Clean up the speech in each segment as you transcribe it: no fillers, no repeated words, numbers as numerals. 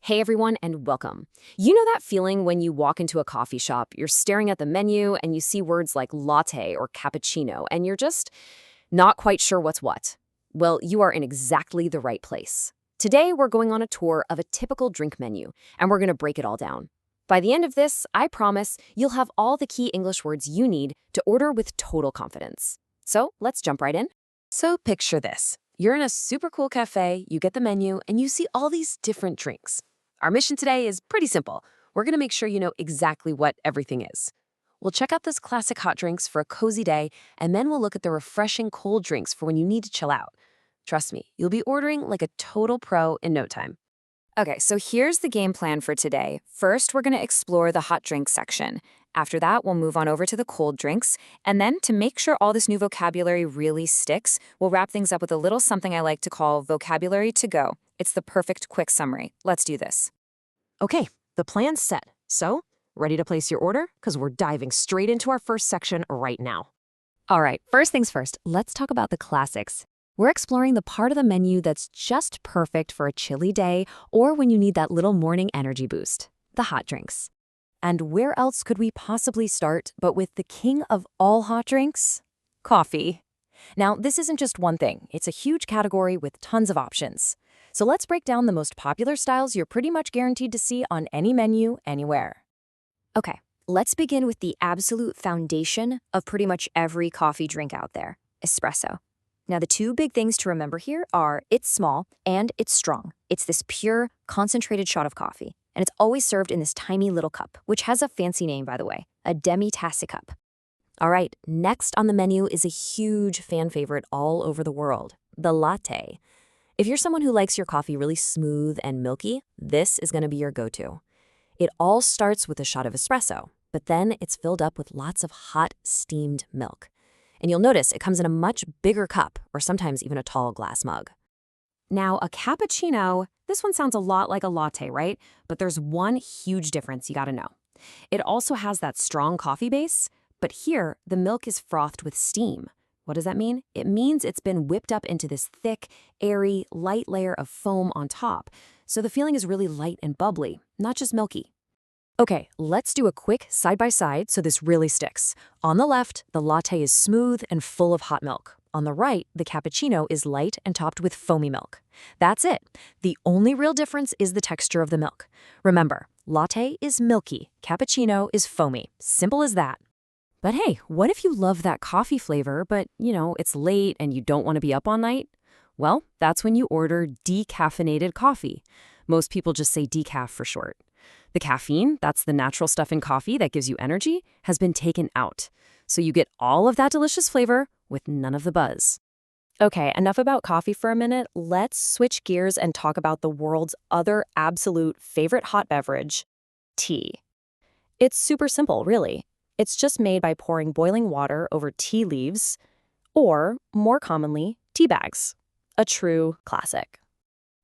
Hey everyone, and welcome. You know that feeling when you walk into a coffee shop, you're staring at the menu, and you see words like latte or cappuccino, and you're just not quite sure what's what? Well, you are in exactly the right place. Today, we're going on a tour of a typical drink menu, and we're going to break it all down. By the end of this, I promise you'll have all the key English words you need to order with total confidence. So let's jump right in. So picture this. You're in a super cool cafe, you get the menu, and you see all these different drinks. Our mission today is pretty simple. We're going to make sure you know exactly what everything is. We'll check out those classic hot drinks for a cozy day, and then we'll look at the refreshing cold drinks for when you need to chill out. Trust me, you'll be ordering like a total pro in no time. Okay, so here's the game plan for today. First, we're going to explore the hot drink section. After that, we'll move on over to the cold drinks. And then, to make sure all this new vocabulary really sticks, we'll wrap things up with a little something I like to call vocabulary to go. It's the perfect quick summary. Let's do this. Okay, the plan's set. So, ready to place your order? Because we're diving straight into our first section right now. All right, first things first, let's talk about the classics. We're exploring the part of the menu that's just perfect for a chilly day or when you need that little morning energy boost, the hot drinks. And where else could we possibly start but with the king of all hot drinks? Coffee. Now, this isn't just one thing. It's a huge category with tons of options. So let's break down the most popular styles you're pretty much guaranteed to see on any menu, anywhere. Okay, let's begin with the absolute foundation of pretty much every coffee drink out there, espresso. Now, the two big things to remember here are it's small and it's strong. It's this pure, concentrated shot of coffee, and it's always served in this tiny little cup, which has a fancy name, by the way, a demi-tasse cup. All right, next on the menu is a huge fan favorite all over the world, the latte. If you're someone who likes your coffee really smooth and milky, this is going to be your go-to. It all starts with a shot of espresso, but then it's filled up with lots of hot, steamed milk. And you'll notice it comes in a much bigger cup, or sometimes even a tall glass mug. Now, a cappuccino, this one sounds a lot like a latte, right? But there's one huge difference you gotta know. It also has that strong coffee base, but here, the milk is frothed with steam. What does that mean? It means it's been whipped up into this thick, airy, light layer of foam on top. So the feeling is really light and bubbly, not just milky. Okay, let's do a quick side-by-side so this really sticks. On the left, the latte is smooth and full of hot milk. On the right, the cappuccino is light and topped with foamy milk. That's it. The only real difference is the texture of the milk. Remember, latte is milky, cappuccino is foamy. Simple as that. But hey, what if you love that coffee flavor, but, it's late and you don't want to be up all night? Well, that's when you order decaffeinated coffee. Most people just say decaf for short. The caffeine, that's the natural stuff in coffee that gives you energy, has been taken out. So you get all of that delicious flavor with none of the buzz. Okay, enough about coffee for a minute. Let's switch gears and talk about the world's other absolute favorite hot beverage, tea. It's super simple, really. It's just made by pouring boiling water over tea leaves, or, more commonly, tea bags. A true classic.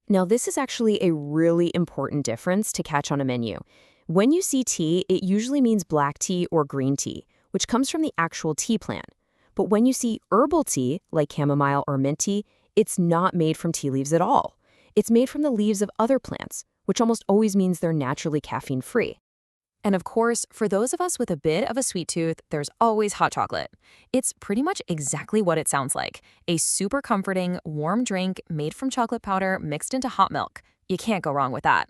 Now, this is actually a really important difference to catch on a menu. When you see tea, it usually means black tea or green tea, which comes from the actual tea plant. But when you see herbal tea, like chamomile or mint tea, it's not made from tea leaves at all. It's made from the leaves of other plants, which almost always means they're naturally caffeine-free. And of course, for those of us with a bit of a sweet tooth, there's always hot chocolate. It's pretty much exactly what it sounds like. A super comforting, warm drink made from chocolate powder mixed into hot milk. You can't go wrong with that.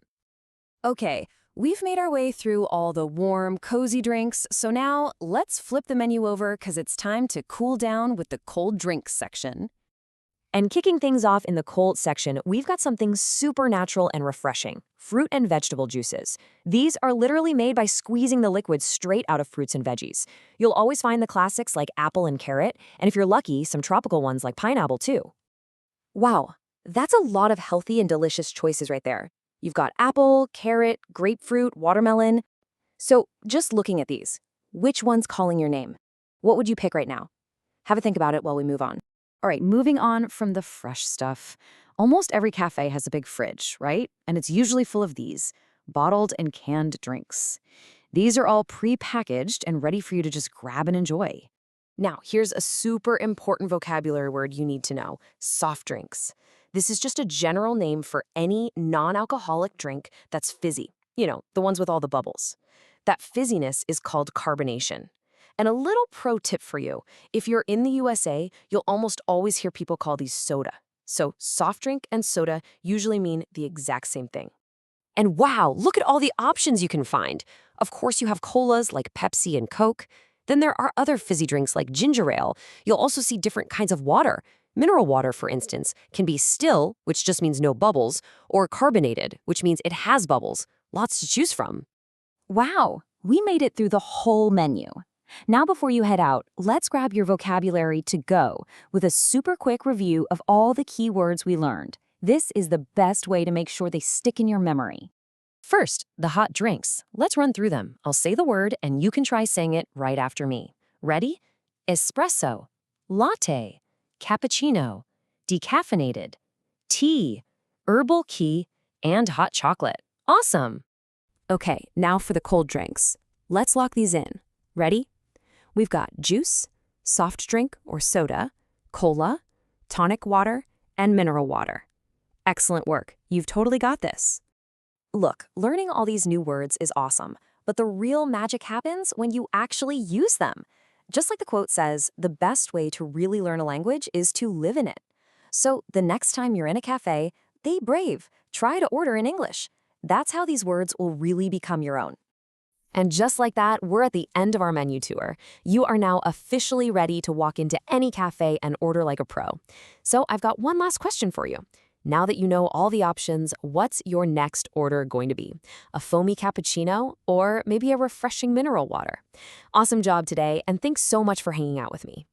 Okay, we've made our way through all the warm, cozy drinks, so now let's flip the menu over because it's time to cool down with the cold drinks section. And kicking things off in the cold section, we've got something super natural and refreshing, fruit and vegetable juices. These are literally made by squeezing the liquid straight out of fruits and veggies. You'll always find the classics like apple and carrot, and if you're lucky, some tropical ones like pineapple too. Wow, that's a lot of healthy and delicious choices right there. You've got apple, carrot, grapefruit, watermelon. So just looking at these, which one's calling your name? What would you pick right now? Have a think about it while we move on. All right, moving on from the fresh stuff. Almost every cafe has a big fridge, right? And it's usually full of these, bottled and canned drinks. These are all pre-packaged and ready for you to just grab and enjoy. Now, here's a super important vocabulary word you need to know, soft drinks. This is just a general name for any non-alcoholic drink that's fizzy. The ones with all the bubbles. That fizziness is called carbonation. And a little pro tip for you, if you're in the USA, you'll almost always hear people call these soda. So soft drink and soda usually mean the exact same thing. And wow, look at all the options you can find. Of course, you have colas like Pepsi and Coke. Then there are other fizzy drinks like ginger ale. You'll also see different kinds of water. Mineral water, for instance, can be still, which just means no bubbles, or carbonated, which means it has bubbles. Lots to choose from. Wow, we made it through the whole menu. Now before you head out, let's grab your vocabulary to go with a super quick review of all the key words we learned. This is the best way to make sure they stick in your memory. First, the hot drinks. Let's run through them. I'll say the word and you can try saying it right after me. Ready? Espresso, latte, cappuccino, decaffeinated, tea, herbal tea, and hot chocolate. Awesome! Okay, now for the cold drinks. Let's lock these in. Ready? We've got juice, soft drink or soda, cola, tonic water, and mineral water. Excellent work. You've totally got this. Look, learning all these new words is awesome, but the real magic happens when you actually use them. Just like the quote says, the best way to really learn a language is to live in it. So the next time you're in a cafe, be brave. Try to order in English. That's how these words will really become your own. And just like that, we're at the end of our menu tour. You are now officially ready to walk into any cafe and order like a pro. So I've got one last question for you. Now that you know all the options, what's your next order going to be? A foamy cappuccino or maybe a refreshing mineral water? Awesome job today, and thanks so much for hanging out with me.